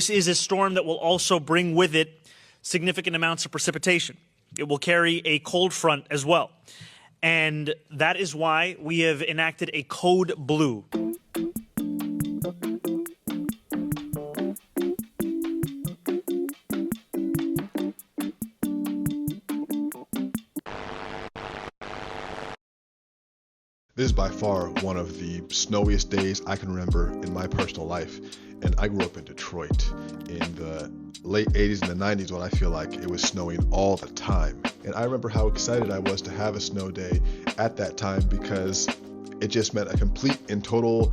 This is a storm that will also bring with it significant amounts of precipitation. It will carry a cold front as well. And that is why we have enacted a code blue. This is by far one of the snowiest days I can remember in my personal life. And I grew up in Detroit in the late 80s and the 90s when I feel like it was snowing all the time. And I remember how excited I was to have a snow day at that time because it just meant a complete and total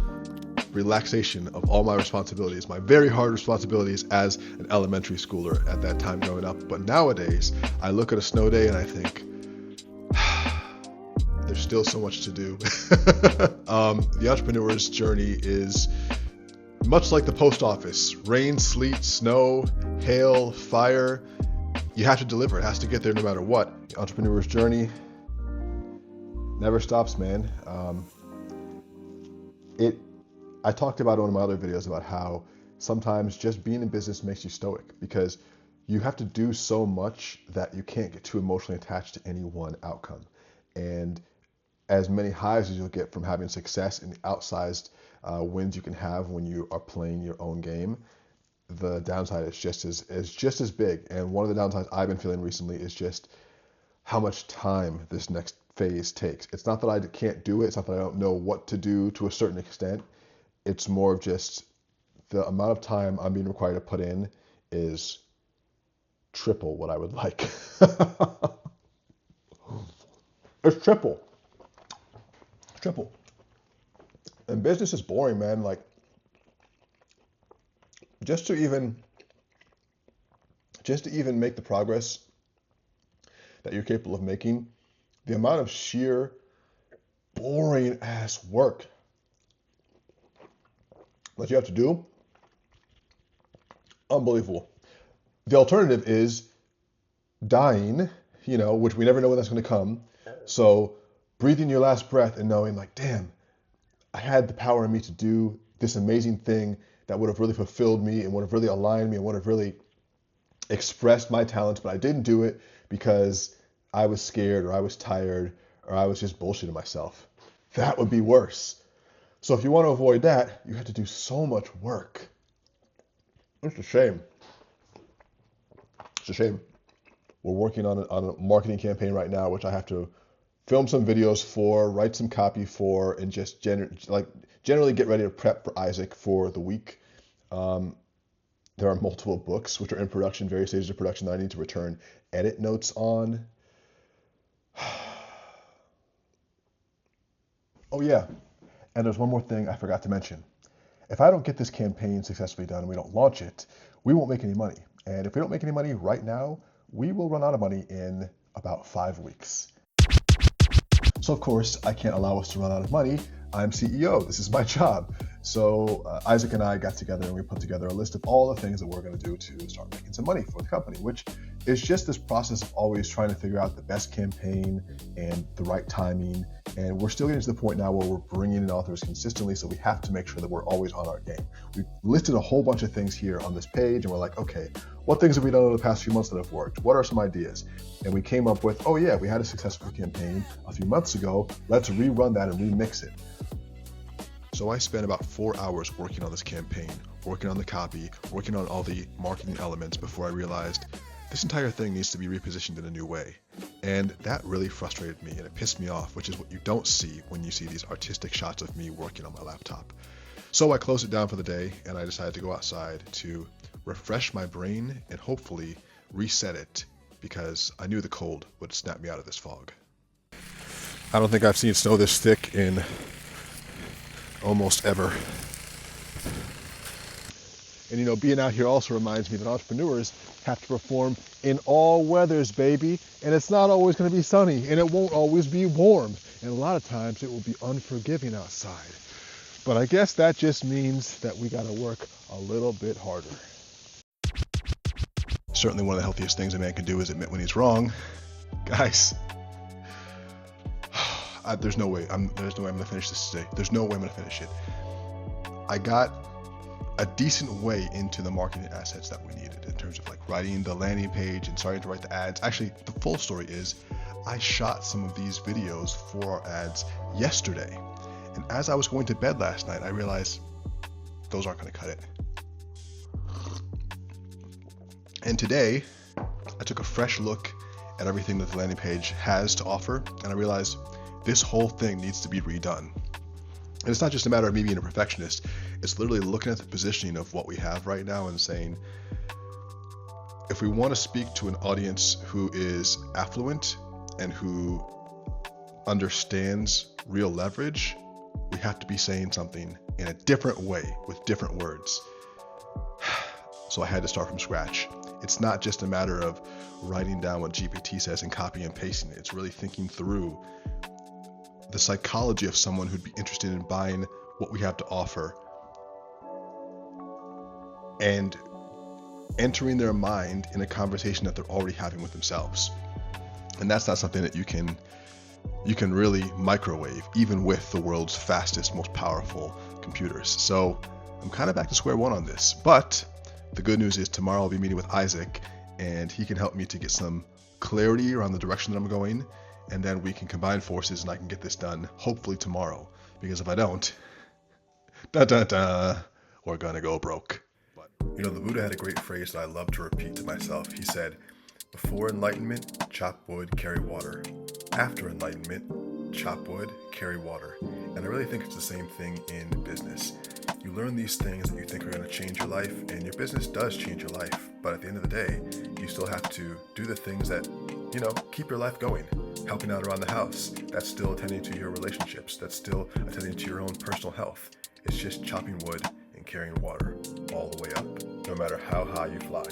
relaxation of all my responsibilities, my very hard responsibilities as an elementary schooler at that time growing up. But nowadays, I look at a snow day and I think, there's still so much to do. The entrepreneur's journey is much like the post office. Rain, sleet, snow, hail, fire. You have to deliver. It has to get there no matter what. The entrepreneur's journey never stops, man. I talked about in one of my other videos about how sometimes just being in business makes you stoic because you have to do so much that you can't get too emotionally attached to any one outcome. And as many highs as you'll get from having success and the outsized wins you can have when you are playing your own game, the downside is just as big. And one of the downsides I've been feeling recently is just how much time this next phase takes. It's not that I can't do it. It's not that I don't know what to do to a certain extent. It's more of just the amount of time I'm being required to put in is triple what I would like. It's triple. And business is boring, man. Like, just to even make the progress that you're capable of making, the amount of sheer boring ass work that you have to do, unbelievable. The alternative is dying, which we never know when that's going to come. So breathing your last breath and knowing like, damn, I had the power in me to do this amazing thing that would have really fulfilled me and would have really aligned me and would have really expressed my talents, but I didn't do it because I was scared or I was tired or I was just bullshitting myself. That would be worse. So if you want to avoid that, you have to do so much work. It's a shame. It's a shame. We're working on a marketing campaign right now, which I have to film some videos for, write some copy for, and just generally get ready to prep for Isaac for the week. There are multiple books which are in production, various stages of production that I need to return edit notes on. Oh yeah, and there's one more thing I forgot to mention. If I don't get this campaign successfully done and we don't launch it, we won't make any money. And if we don't make any money right now, we will run out of money in about 5 weeks. So of course, I can't allow us to run out of money. I'm CEO, this is my job. So Isaac and I got together and we put together a list of all the things that we're gonna do to start making some money for the company, which is just this process of always trying to figure out the best campaign and the right timing. And we're still getting to the point now where we're bringing in authors consistently, so we have to make sure that we're always on our game. We've listed a whole bunch of things here on this page and we're like, okay, what things have we done over the past few months that have worked? What are some ideas? And we came up with, oh yeah, we had a successful campaign a few months ago. Let's rerun that and remix it. So I spent about 4 hours working on this campaign, working on the copy, working on all the marketing elements before I realized this entire thing needs to be repositioned in a new way. And that really frustrated me and it pissed me off, which is what you don't see when you see these artistic shots of me working on my laptop. So I closed it down for the day and I decided to go outside to refresh my brain and hopefully reset it because I knew the cold would snap me out of this fog. I don't think I've seen snow this thick in almost ever. And being out here also reminds me that entrepreneurs have to perform in all weathers, baby. And it's not always going to be sunny and it won't always be warm. And a lot of times it will be unforgiving outside. But I guess that just means that we got to work a little bit harder. Certainly one of the healthiest things a man can do is admit when he's wrong. Guys, there's no way I'm going to finish this today. There's no way I'm going to finish it. I got a decent way into the marketing assets that we needed in terms of like writing the landing page and starting to write the ads. Actually, the full story is I shot some of these videos for our ads yesterday. And as I was going to bed last night, I realized those aren't going to cut it. And today, I took a fresh look at everything that the landing page has to offer, and I realized this whole thing needs to be redone. And it's not just a matter of me being a perfectionist, it's literally looking at the positioning of what we have right now and saying, if we want to speak to an audience who is affluent and who understands real leverage, we have to be saying something in a different way with different words. So I had to start from scratch. It's not just a matter of writing down what GPT says and copying and pasting it. It's really thinking through the psychology of someone who'd be interested in buying what we have to offer and entering their mind in a conversation that they're already having with themselves. And that's not something that you can really microwave, even with the world's fastest, most powerful computers. So I'm kind of back to square one on this, but the good news is tomorrow I'll be meeting with Isaac, and he can help me to get some clarity around the direction that I'm going, and then we can combine forces and I can get this done hopefully tomorrow, because if I don't, we're gonna go broke. But you know, the Buddha had a great phrase that I love to repeat to myself. He said, before enlightenment, chop wood, carry water. After enlightenment, chop wood, carry water. And I really think it's the same thing in business. You learn these things that you think are going to change your life, and your business does change your life. But at the end of the day, you still have to do the things that, keep your life going. Helping out around the house, that's still attending to your relationships. That's still attending to your own personal health. It's just chopping wood and carrying water all the way up, no matter how high you fly.